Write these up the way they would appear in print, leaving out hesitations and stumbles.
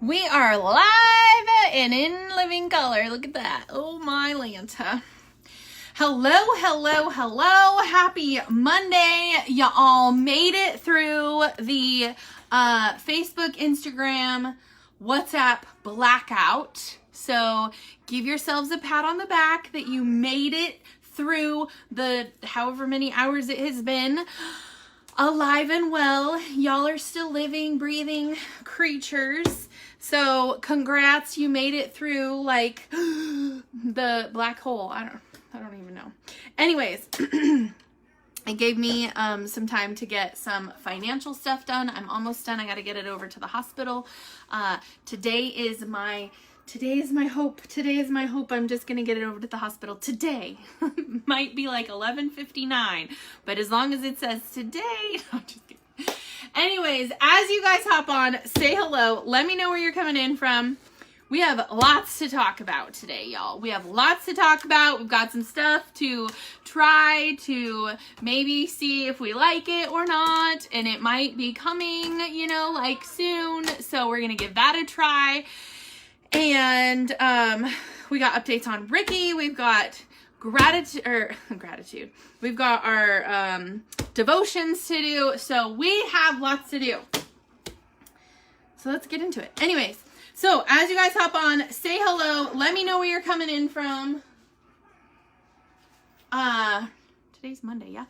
We are live and in living color. Look at that. Oh my Lanta. Hello. Happy Monday. Y'all made it through the Facebook, Instagram, WhatsApp blackout. So give yourselves a pat on the back that you made it through the however many hours it has been. Alive and well. Y'all are still living, breathing creatures. So congrats, you made it through like the black hole. I don't even know. Anyways, it gave me some time to get some financial stuff done. I'm almost done. I got to get it over to the hospital. Today is my hope. Today is my hope. I'm just going to get it over to the hospital today. Might be like 11:59, but as long as it says today, I'm just kidding. Anyways, as you guys hop on, say hello. Let me know where you're coming in from. We have lots to talk about today, y'all. We have lots to talk about. We've got some stuff to try to maybe see if we like it or not. And it might be coming, like soon. So we're going to give that a try. And we got updates on Ricky. We've got gratitude. We've got our devotions to do. So we have lots to do. So let's get into it. Anyways, so as you guys hop on, say hello. Let me know where you're coming in from. Today's Monday, yeah.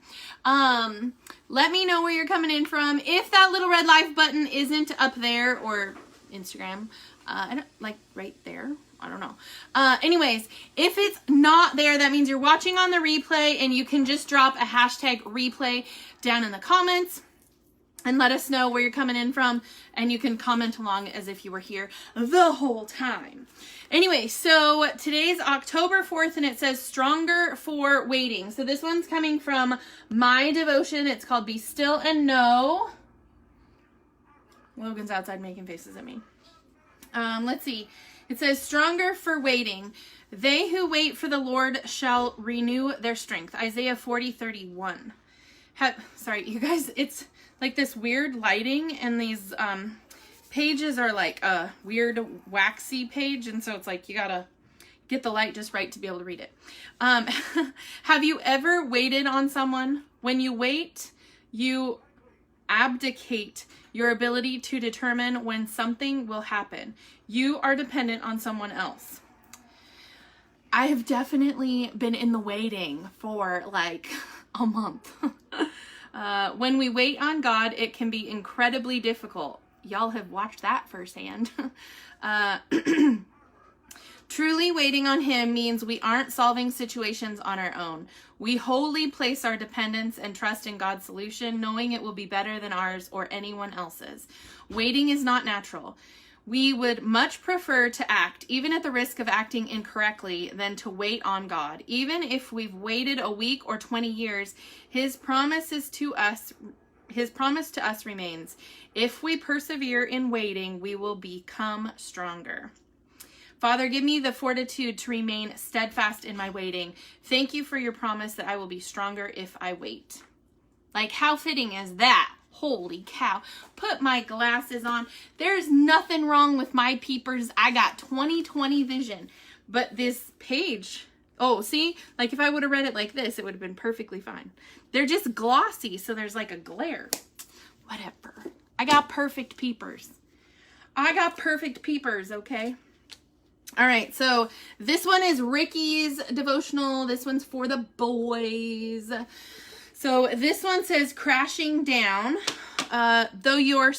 Let me know where you're coming in from. If that little red live button isn't up there, or Instagram, I don't like right there. I don't know. Anyways, if it's not there, that means you're watching on the replay, and you can just drop a hashtag replay down in the comments and let us know where you're coming in from, and you can comment along as if you were here the whole time. Anyway, so today's October 4th, and it says Stronger for Waiting. So this one's coming from my devotion. It's called Be Still and Know. Logan's outside making faces at me. Let's see. It says, Stronger for Waiting. They who wait for the Lord shall renew their strength. Isaiah 40:31. Sorry, you guys, it's like this weird lighting, and these pages are like a weird waxy page, and so it's like you gotta get the light just right to be able to read it. Have you ever waited on someone? When you wait, you abdicate your ability to determine when something will happen. You are dependent on someone else. I have definitely been in the waiting for like a month. When we wait on God, it can be incredibly difficult. Y'all have watched that firsthand. Truly waiting on Him means we aren't solving situations on our own. We wholly place our dependence and trust in God's solution, knowing it will be better than ours or anyone else's. Waiting is not natural. We would much prefer to act, even at the risk of acting incorrectly, than to wait on God. Even if we've waited a week or 20 years, His promise to us remains. If we persevere in waiting, we will become stronger. Father, give me the fortitude to remain steadfast in my waiting. Thank you for your promise that I will be stronger if I wait. Like, how fitting is that? Holy cow. Put my glasses on. There's nothing wrong with my peepers. I got 20/20 vision. But this page, see? Like, if I would have read it like this, it would have been perfectly fine. They're just glossy, so there's like a glare. Whatever. I got perfect peepers. Okay? All right, so this one is Ricky's devotional. This one's for the boys. So this one says, crashing down, though you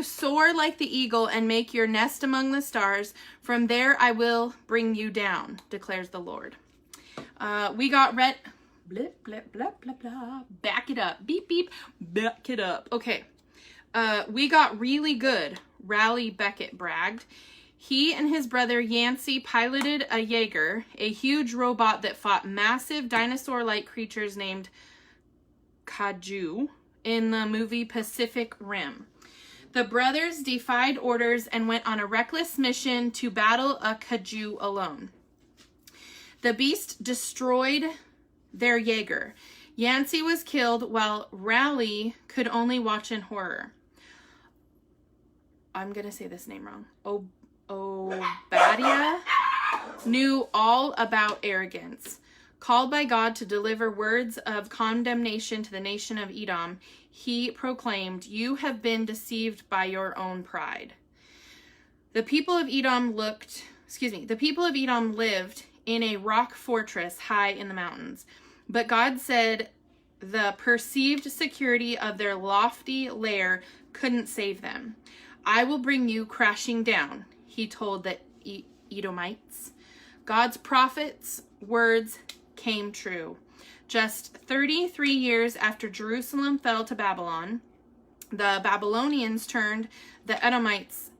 soar like the eagle and make your nest among the stars, from there I will bring you down, declares the Lord. We got blah, blah, blah, blah, blah. Back it up. Beep, beep. Back it up. Okay. We got really good, Raleigh Beckett bragged. He and his brother Yancey piloted a Jaeger, a huge robot that fought massive dinosaur-like creatures named Kaiju in the movie Pacific Rim. The brothers defied orders and went on a reckless mission to battle a Kaiju alone. The beast destroyed their Jaeger. Yancey was killed while Raleigh could only watch in horror. I'm going to say this name wrong. Obadiah knew all about arrogance. Called by God to deliver words of condemnation to the nation of Edom, he proclaimed, "You have been deceived by your own pride." The people of Edom lived in a rock fortress high in the mountains. But God said the perceived security of their lofty lair couldn't save them. "I will bring you crashing down," he told the Edomites. God's prophet's words came true. Just 33 years after Jerusalem fell to Babylon, the Babylonians turned the Edomites'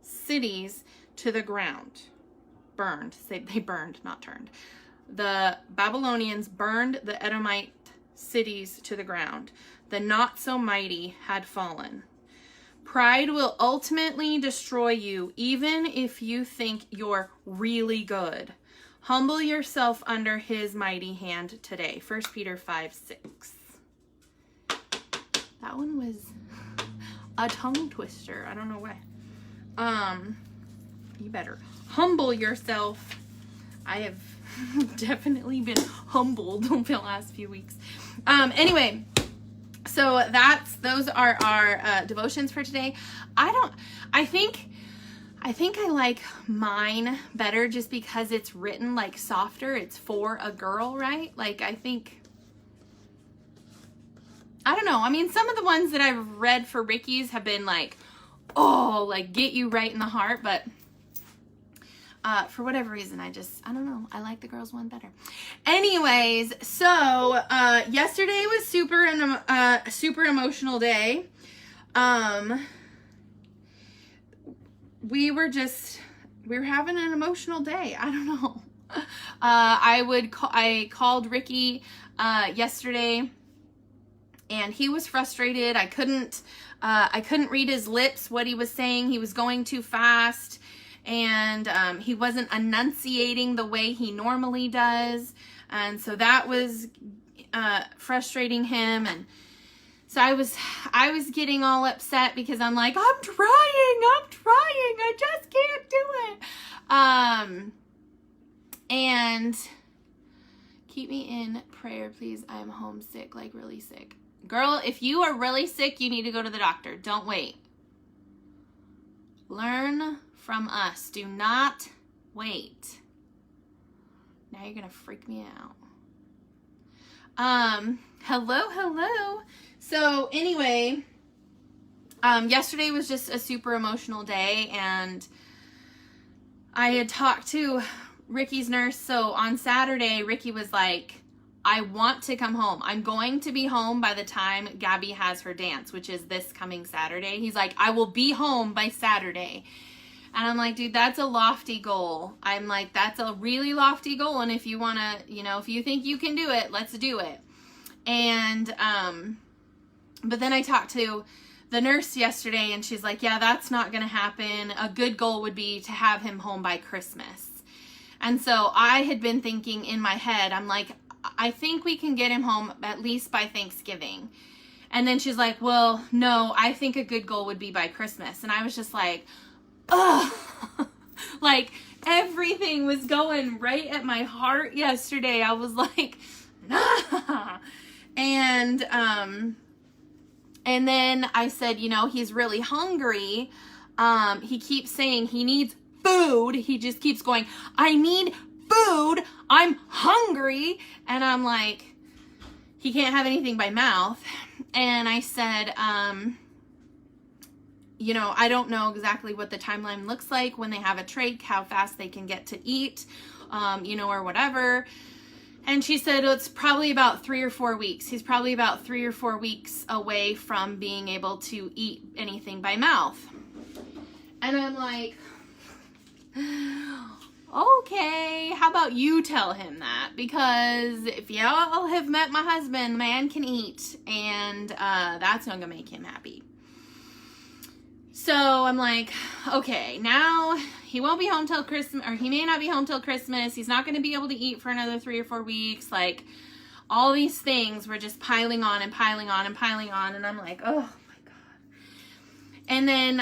cities to the ground. They burned, not turned. The Babylonians burned the Edomite cities to the ground. The not so mighty had fallen. Pride will ultimately destroy you, even if you think you're really good. Humble yourself under his mighty hand today. 1 Peter 5:6. That one was a tongue twister. I don't know why. You better humble yourself. I have definitely been humbled over the last few weeks. Anyway, so those are our devotions for today. I think I like mine better just because it's written like softer. It's for a girl, right? Like, I don't know. I mean, some of the ones that I've read for Ricky's have been like, oh, like get you right in the heart. But for whatever reason, I don't know. I like the girls one better. Anyways, so yesterday was super emotional day. We were having an emotional day. I don't know. I called Ricky yesterday, and he was frustrated. I couldn't read his lips, what he was saying. He was going too fast, and he wasn't enunciating the way he normally does. And so that was frustrating him. And so I was getting all upset because I'm like, I'm trying. I just can't do it. And keep me in prayer, please. I am homesick, like really sick. Girl, if you are really sick, you need to go to the doctor. Don't wait. Learn from us. Do not wait. Now you're going to freak me out. Hello. So anyway, yesterday was just a super emotional day, and I had talked to Ricky's nurse. So on Saturday, Ricky was like, I want to come home. I'm going to be home by the time Gabby has her dance, which is this coming Saturday. He's like, I will be home by Saturday. And I'm like, dude, that's a lofty goal. I'm like, that's a really lofty goal. And if you want to, if you think you can do it, let's do it. And, but then I talked to the nurse yesterday, and she's like, yeah, that's not going to happen. A good goal would be to have him home by Christmas. And so I had been thinking in my head, I'm like, I think we can get him home at least by Thanksgiving. And then she's like, well, no, I think a good goal would be by Christmas. And I was just like, ugh. Like, everything was going right at my heart yesterday. I was like, nah. And then I said, he's really hungry. He keeps saying he needs food. He just keeps going, I need food. I'm hungry. And I'm like, he can't have anything by mouth. And I said, I don't know exactly what the timeline looks like when they have a trach, how fast they can get to eat, or whatever. And she said, it's probably about 3 or 4 weeks. He's probably about 3 or 4 weeks away from being able to eat anything by mouth. And I'm like, okay, how about you tell him that? Because if y'all have met my husband, the man can eat, and that's not gonna make him happy. So I'm like, okay, now he won't be home till Christmas, or he may not be home till Christmas. He's not going to be able to eat for another 3 or 4 weeks. Like, all these things were just piling on and piling on and piling on. And I'm like, oh my God. And then,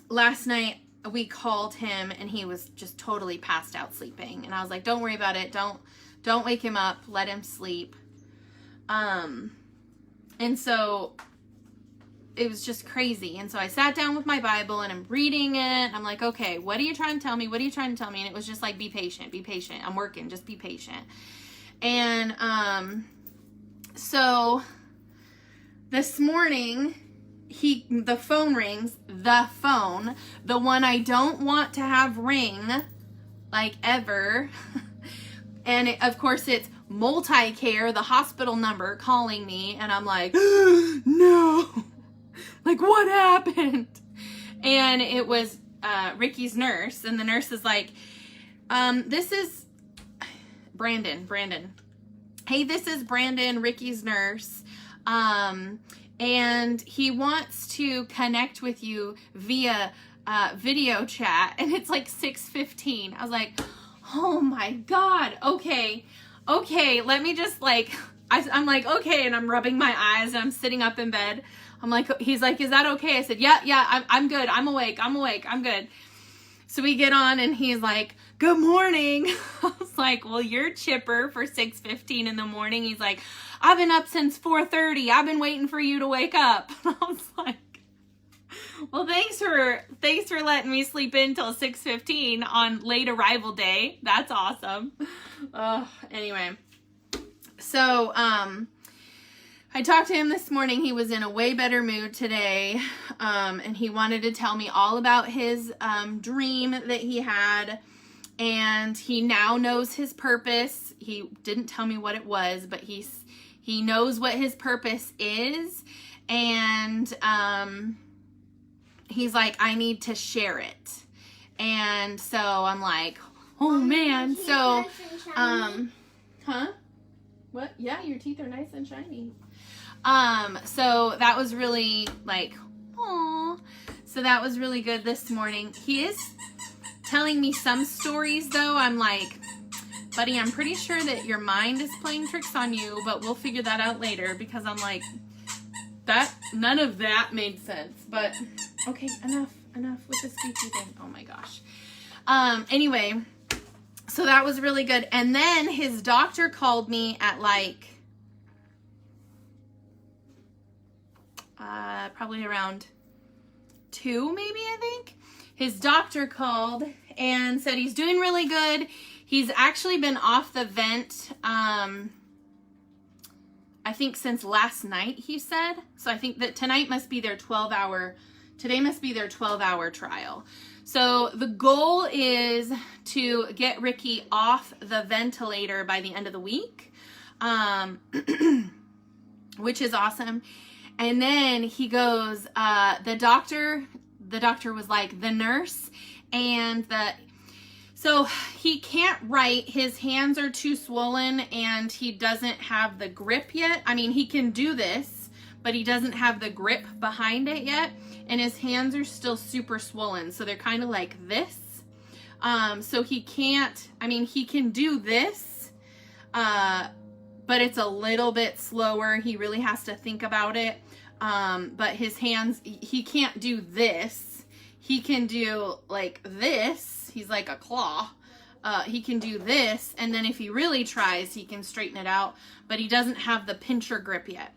last night we called him and he was just totally passed out sleeping. And I was like, don't worry about it. Don't wake him up. Let him sleep. And so it was just crazy. And so I sat down with my Bible and I'm reading it. I'm like, okay, what are you trying to tell me? What are you trying to tell me? And it was just like, be patient, be patient. I'm working, just be patient. And, so this morning the phone rings, the one I don't want to have ring like ever. And of course it's Multicare, the hospital number, calling me. And I'm like, no. Like, what happened? And it was Ricky's nurse. And the nurse is like, this is Brandon. Hey, this is Brandon, Ricky's nurse. And he wants to connect with you via video chat. And it's like 6:15. I was like, oh my God. Okay. Let me just like, I'm like, okay. And I'm rubbing my eyes and I'm sitting up in bed. I'm like, he's like, is that okay? I said, yeah, I'm good. I'm awake. I'm good. So we get on and he's like, good morning. I was like, well, you're chipper for 6:15 in the morning. He's like, I've been up since 4:30. I've been waiting for you to wake up. And I was like, well, thanks for letting me sleep in till 6:15 on late arrival day. That's awesome. Anyway, so, I talked to him this morning. He was in a way better mood today. And he wanted to tell me all about his, dream that he had. And he now knows his purpose. He didn't tell me what it was, but he knows what his purpose is. And, he's like, I need to share it. And so I'm like, oh man. So, huh? What? Yeah, your teeth are nice and shiny. So that was really like, aw. So that was really good this morning. He is telling me some stories though. I'm like, buddy, I'm pretty sure that your mind is playing tricks on you, but we'll figure that out later, because I'm like, none of that made sense. But okay, enough with the squeaky thing. Oh my gosh. Anyway, so that was really good. And then his doctor called me at like, probably around 2, maybe, I think. His doctor called and said he's doing really good. He's actually been off the vent, I think since last night, he said. So I think that today must be their 12-hour trial. So the goal is to get Ricky off the ventilator by the end of the week, which is awesome. And then he goes, the doctor was like, the nurse and so he can't write. His hands are too swollen and he doesn't have the grip yet. I mean, he can do this, but he doesn't have the grip behind it yet. And his hands are still super swollen. So they're kind of like this. So he can't, I mean, he can do this, but it's a little bit slower. He really has to think about it. But his hands, he can't do this. He can do like this. He's like a claw. He can do this. And then if he really tries, he can straighten it out, but he doesn't have the pincher grip yet.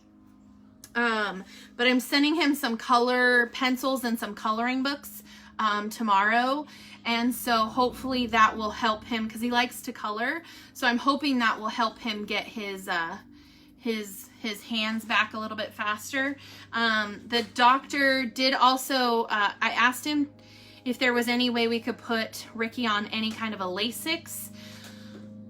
But I'm sending him some color pencils and some coloring books, tomorrow. And so hopefully that will help him, because he likes to color. So I'm hoping that will help him get his hands back a little bit faster. The doctor did also, I asked him if there was any way we could put Ricky on any kind of a Lasix.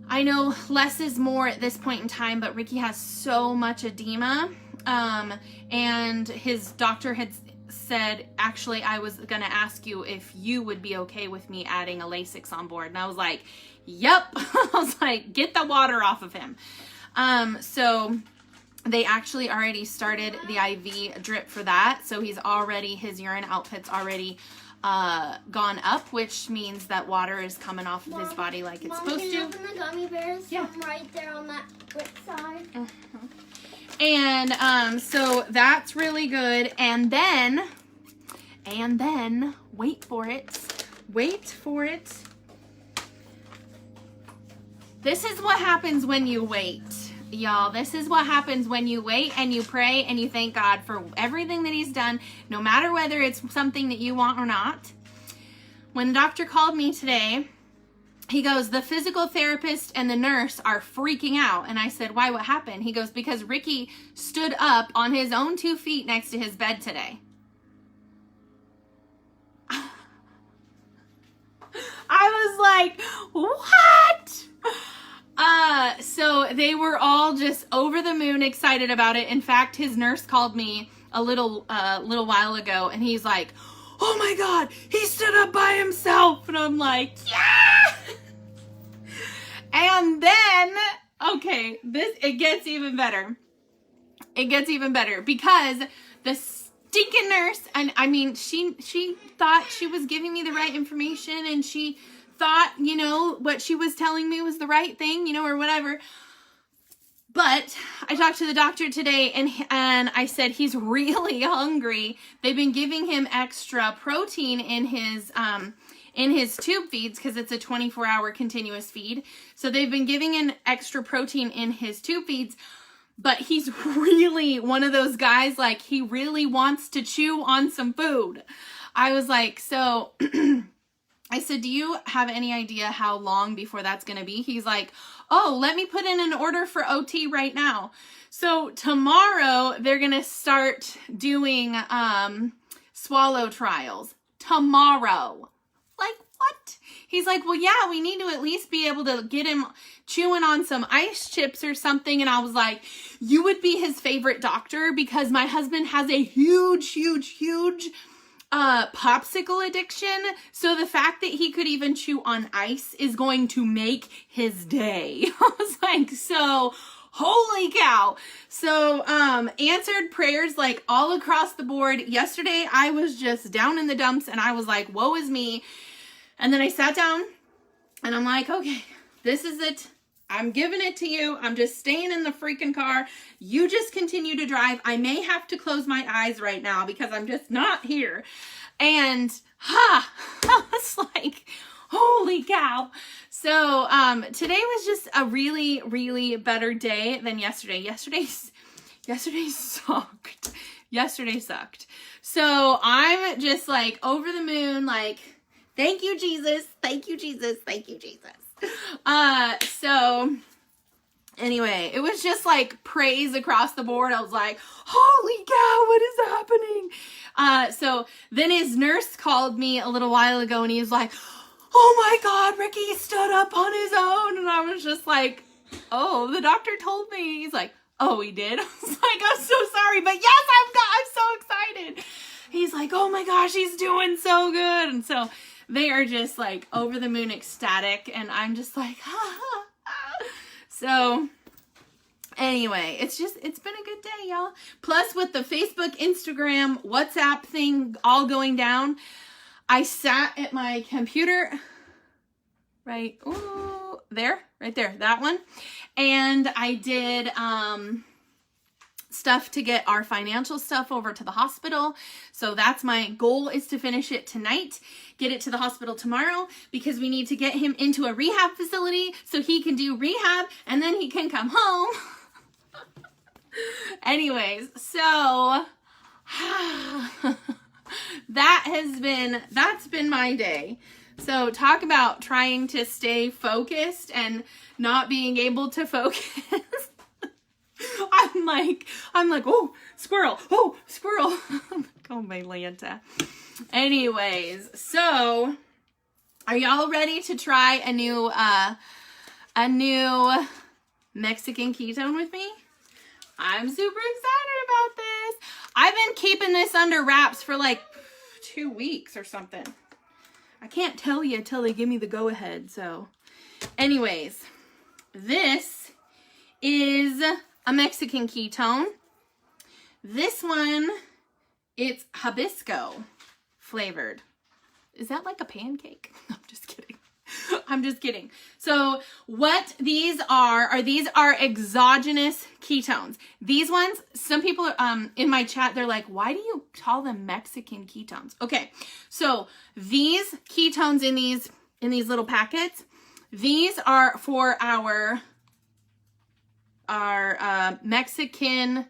I know less is more at this point in time, but Ricky has so much edema. And his doctor had said, actually, I was going to ask you if you would be okay with me adding a Lasix on board. And I was like, yep. I was like, get the water off of him. So they actually already started the IV drip for that. So his urine output's already gone up, which means that water is coming off of his body like it's supposed to. Can you open the gummy bears? Yeah. From right there on that grip side. And so that's really good. And then And then, wait for it. This is what happens when you wait, y'all. This is what happens when you wait and you pray and you thank God for everything that he's done, no matter whether it's something that you want or not. When the doctor called me today, he goes, the physical therapist and the nurse are freaking out. And I said, why, what happened? He goes, because Ricky stood up on his own 2 feet next to his bed today. I was like, what? So they were all just over the moon excited about it. In fact, his nurse called me a little while ago and he's like, oh my God, he stood up by himself. And I'm like, yeah. And then, okay, it gets even better. It gets even better because the stinking nurse, and I mean, she thought she was giving me the right information and she thought, you know, what she was telling me was the right thing, you know, or whatever. But I talked to the doctor today and I said he's really hungry. They've been giving him extra protein in his tube feeds because it's a 24-hour continuous feed. So they've been giving him extra protein in his tube feeds, but he's really one of those guys, like he really wants to chew on some food. I was like, so I said, do you have any idea how long before that's going to be? He's like, oh, let me put in an order for OT right now. So tomorrow they're going to start doing swallow trials. Tomorrow. Like, what? He's like, well, yeah, we need to at least be able to get him chewing on some ice chips or something. And I was like, you would be his favorite doctor because my husband has a huge popsicle addiction. So the fact that he could even chew on ice is going to make his day. I was like, so holy cow. So, answered prayers like all across the board. Yesterday, I was just down in the dumps and I was like, woe is me. And then I sat down and I'm like, okay, this is it. I'm giving it to you. I'm just staying in the freaking car. You just continue to drive. I may have to close my eyes right now because I'm just not here. And I was like, holy cow. So today was just a really, really better day than yesterday. Yesterday sucked. Yesterday sucked. So I'm just like over the moon, like, thank you, Jesus. Thank you, Jesus. Thank you, Jesus. So anyway, it was just like praise across the board. I was like, holy cow, what is happening? So then his nurse called me a little while ago and he was like, oh my God, Ricky stood up on his own. And I was just like, oh, the doctor told me. He's like, oh, he did? I was like, I'm so sorry, but yes, I'm so excited. He's like, oh my gosh, he's doing so good. And so they are just like over the moon ecstatic. And I'm just like, So anyway, it's been a good day, y'all. Plus with the Facebook, Instagram, WhatsApp thing all going down, I sat at my computer right there, that one. And I did, stuff to get our financial stuff over to the hospital. So that's my goal, is to finish it tonight, get it to the hospital tomorrow, because we need to get him into a rehab facility so he can do rehab and then he can come home. Anyways, so that's been my day. So talk about trying to stay focused and not being able to focus. I'm like, oh, squirrel. Oh, my Lanta. Anyways, so are y'all ready to try a new Mexican ketone with me? I'm super excited about this. I've been keeping this under wraps for like 2 weeks or something. I can't tell you until they give me the go ahead. So anyways, this is a Mexican ketone. This one, it's hibisco flavored. Is that like a pancake? I'm just kidding. I'm just kidding. So what these are these are exogenous ketones. These ones, some people in my chat, they're like, why do you call them Mexican ketones? Okay, so these ketones in these little packets, these are for our Mexican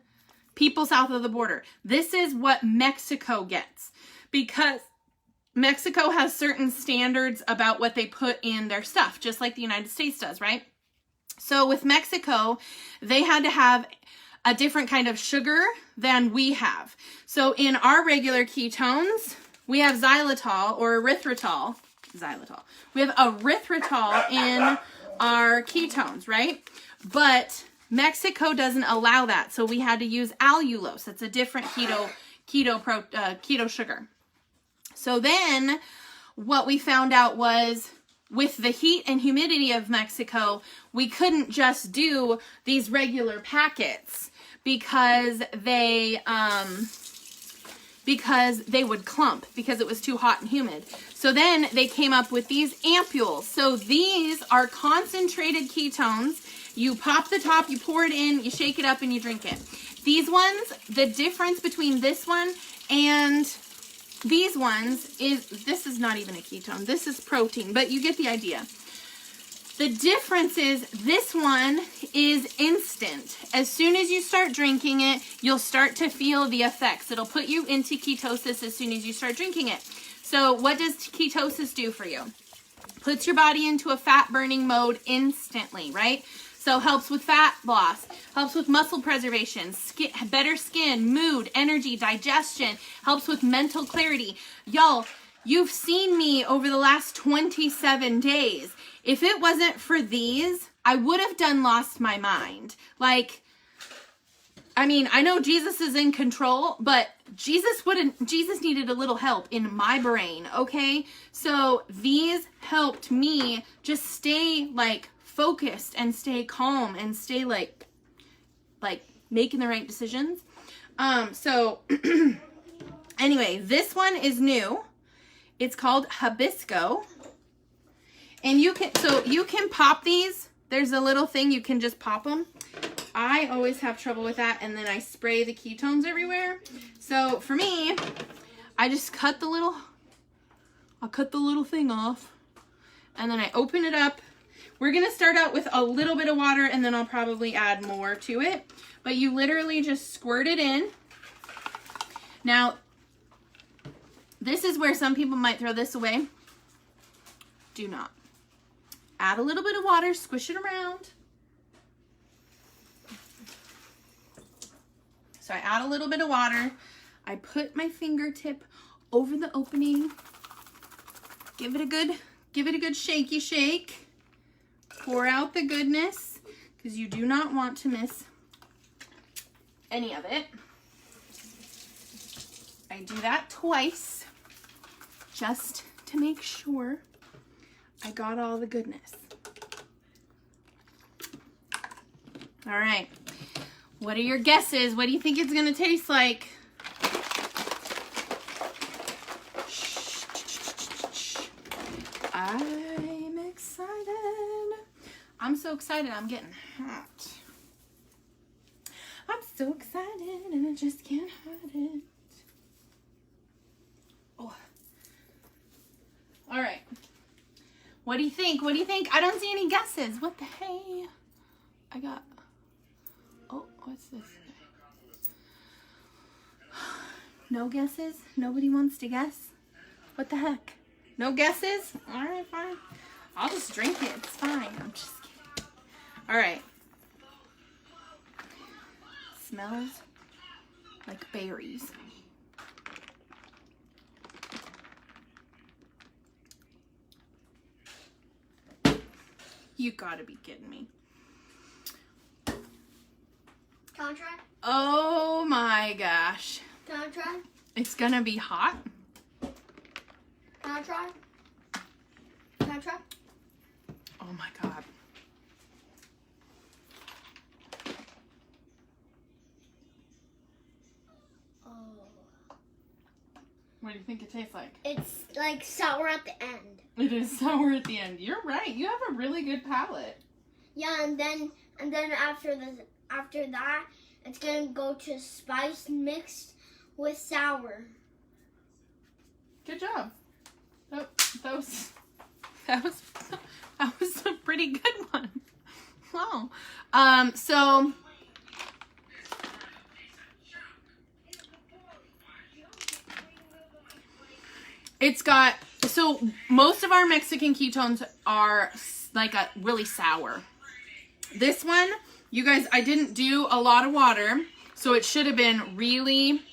people south of the border. This is what Mexico gets because Mexico has certain standards about what they put in their stuff, just like the United States does, right? So with Mexico, they had to have a different kind of sugar than we have. So in our regular ketones, we have xylitol or erythritol. Xylitol. We have erythritol in our ketones, right? But Mexico doesn't allow that, so we had to use allulose. It's a different keto sugar. So then what we found out was with the heat and humidity of Mexico, we couldn't just do these regular packets because they would clump because it was too hot and humid. So then they came up with these ampules. So these are concentrated ketones. You pop the top, you pour it in, you shake it up, and you drink it. These ones, the difference between this one and these ones is, this is not even a ketone. This is protein, but you get the idea. The difference is this one is instant. As soon as you start drinking it, you'll start to feel the effects. It'll put you into ketosis as soon as you start drinking it. So what does ketosis do for you? Puts your body into a fat burning mode instantly, right? So helps with fat loss, helps with muscle preservation, better skin, mood, energy, digestion, helps with mental clarity. Y'all, you've seen me over the last 27 days. If it wasn't for these, I would have done lost my mind. Like, I mean, I know Jesus is in control, but Jesus needed a little help in my brain, okay? So these helped me just stay like focused and stay calm and stay like making the right decisions. So anyway, this one is new. It's called Hibisco. And you can pop these. There's a little thing you can just pop them. I always have trouble with that, and then I spray the ketones everywhere. So for me, I just cut the little thing off, and then I open it up. We're gonna start out with a little bit of water, and then I'll probably add more to it. But you literally just squirt it in. Now, this is where some people might throw this away. Do not. Add a little bit of water, squish it around. So I add a little bit of water. I put my fingertip over the opening. Give it a good shaky shake. Pour out the goodness, because you do not want to miss any of it. I do that twice, just to make sure I got all the goodness. All right. What are your guesses? What do you think it's going to taste like? I'm excited. I'm so excited. I'm getting hot. I'm so excited and I just can't hide it. Oh. All right. What do you think? What do you think? I don't see any guesses. What the hey? I got... Oh, what's this? No guesses? Nobody wants to guess? What the heck? No guesses? All right, fine. I'll just drink it. It's fine. I'm just kidding. All right. Smells like berries. You gotta be kidding me. Can I try? Oh my gosh. Can I try? It's gonna be hot. Can I try? Can I try? Oh my God. Oh. What What do you think it tastes like? It's like sour at the end. It is sour at the end. You're right. You have a really good palate. Yeah, and then after that, it's gonna go to spice mixed with sour. Good job. Oh, that was a pretty good one. Wow. So it's got, so most of our Mexican ketones are like a really sour. This one, you guys, I didn't do a lot of water, so it should have been really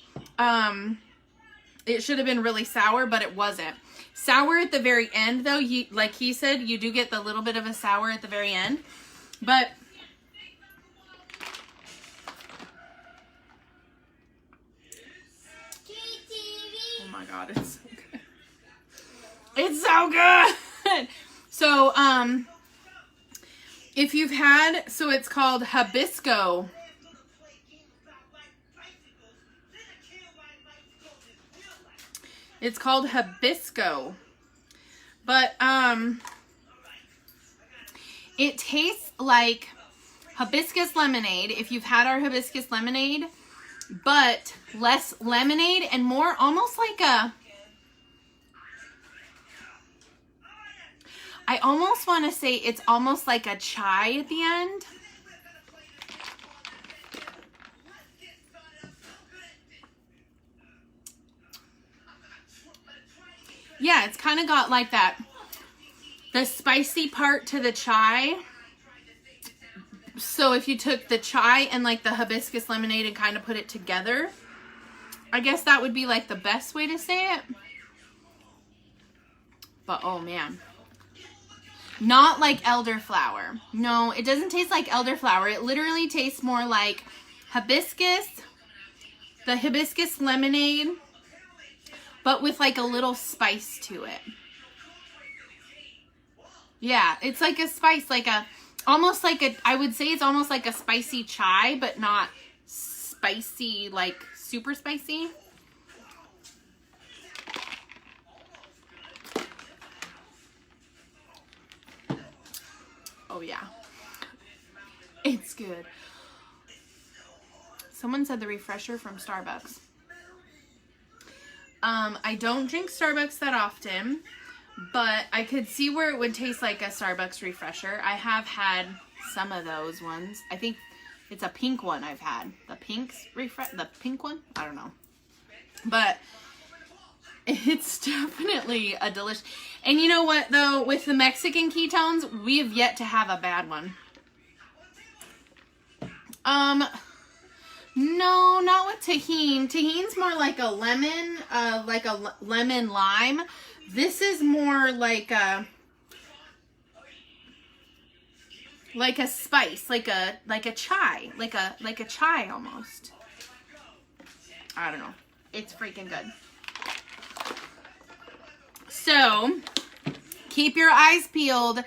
sour, but it wasn't. Sour at the very end, though, like he said, you do get the little bit of a sour at the very end. But oh my God, it's so good. It's so good. So, if you've had, so it's called Hibisco. It's called Hibisco. But, it tastes like hibiscus lemonade, if you've had our hibiscus lemonade, but less lemonade and more almost like a, I almost want to say it's almost like a chai at the end. Yeah, it's kind of got like that, the spicy part to the chai. So if you took the chai and like the hibiscus lemonade and kind of put it together, I guess that would be like the best way to say it. But oh man. Not like elderflower. No, it doesn't taste like elderflower. It literally tastes more like hibiscus, the hibiscus lemonade, but with like a little spice to it. Yeah, it's like a spice, like a, almost like a, I would say it's almost like a spicy chai, but not spicy, like super spicy. Oh yeah, it's good. Someone said the refresher from Starbucks. I don't drink Starbucks that often, but I could see where it would taste like a Starbucks refresher. I have had some of those ones. I think it's a pink one I've had. The pink one? I don't know. But it's definitely a delicious. And you know what though, with the Mexican ketones, we have yet to have a bad one. No, not with tahini. Tahini's more like a lemon lime. This is more like a spice, like a chai, like a chai almost. I don't know. It's freaking good. So, keep your eyes peeled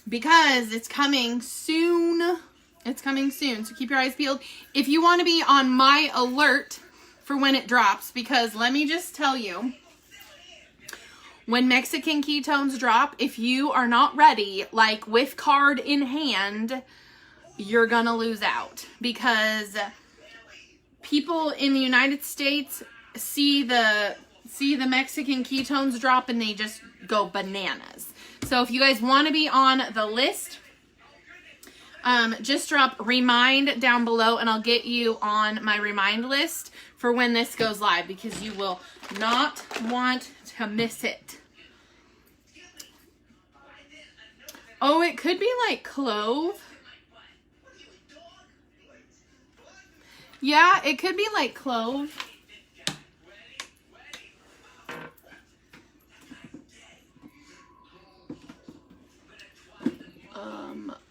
because it's coming soon. It's coming soon, so keep your eyes peeled. If you want to be on my alert for when it drops, because let me just tell you, when Mexican ketones drop, if you are not ready, like with card in hand, you're gonna lose out. Because people in the United States see the Mexican ketones drop and they just go bananas. So if you guys want to be on the list, just drop remind down below and I'll get you on my remind list for when this goes live, because you will not want to miss it. Oh, it could be like clove. Yeah, it could be like clove.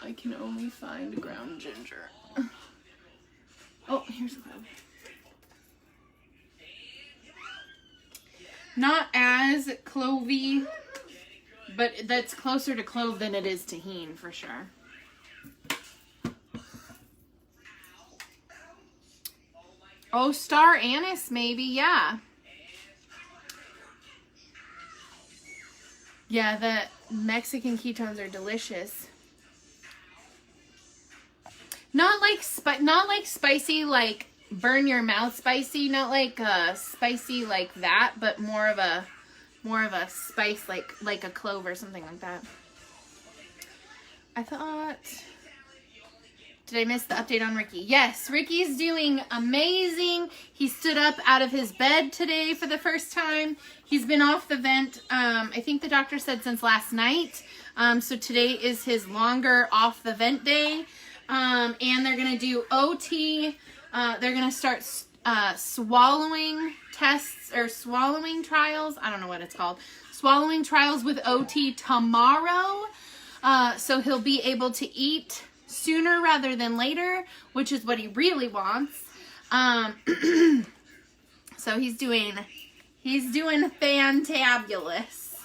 I can only find ground ginger. Oh, here's clove. Not as clovey, but that's closer to clove than it is tahini for sure. Oh, star anise maybe, yeah. Yeah, the Mexican ketones are delicious. Not like spicy, like burn your mouth spicy. Not like spicy like that, but more of a spice like a clove or something like that. I thought. Did I miss the update on Ricky? Yes, Ricky's doing amazing. He stood up out of his bed today for the first time. He's been off the vent, I think the doctor said since last night. So today is his longer off the vent day. And they're going to do OT. They're going to start swallowing tests or swallowing trials. I don't know what it's called. Swallowing trials with OT tomorrow. So he'll be able to eat sooner rather than later, which is what he really wants. So he's doing fantabulous.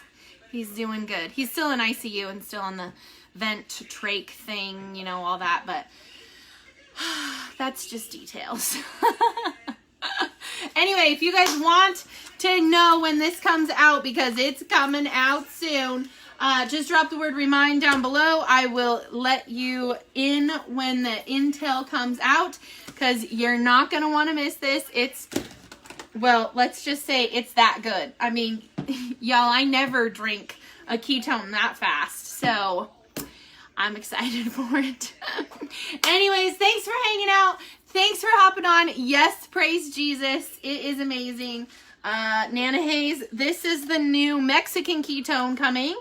He's doing good. He's still in ICU and still on the vent trach thing, you know, all that, but that's just details. Anyway, if you guys want to know when this comes out, because it's coming out soon, just drop the word remind down below. I will let you in when the intel comes out, because you're not going to want to miss this. Well, let's just say it's that good. I mean, y'all, I never drink a ketone that fast, so I'm excited for it. Anyways, thanks for hanging out. Thanks for hopping on. Yes, praise Jesus. It is amazing. Nana Hayes, this is the new Mexican ketone coming.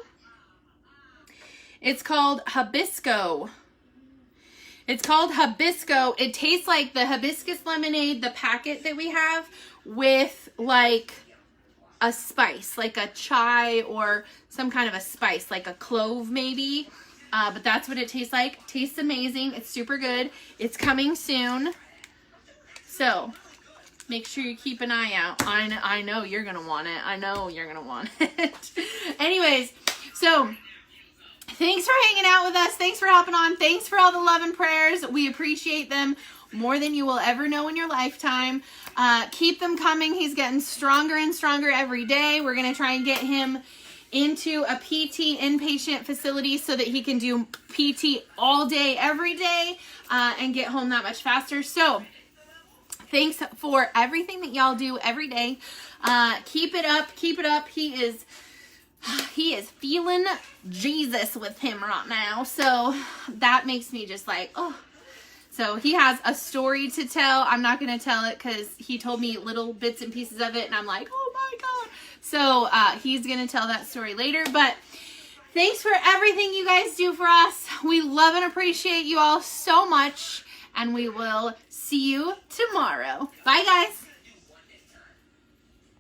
It's called Hibisco. It's called Hibisco. It tastes like the hibiscus lemonade, the packet that we have, with like a spice, like a chai or some kind of a spice, like a clove maybe. But that's what it tastes like. Tastes amazing. It's super good. It's coming soon. So make sure you keep an eye out. I know you're going to want it. I know you're going to want it. Anyways, so thanks for hanging out with us. Thanks for hopping on. Thanks for all the love and prayers. We appreciate them more than you will ever know in your lifetime. Keep them coming. He's getting stronger and stronger every day. We're going to try and get him into a PT inpatient facility so that he can do PT all day, every day, and get home that much faster. So thanks for everything that y'all do every day. Keep it up. Keep it up. He is feeling Jesus with him right now. So that makes me just like, oh. So he has a story to tell. I'm not going to tell it because he told me little bits and pieces of it, and I'm like, oh my God. So he's going to tell that story later. But thanks for everything you guys do for us. We love and appreciate you all so much, and we will see you tomorrow. Bye, guys.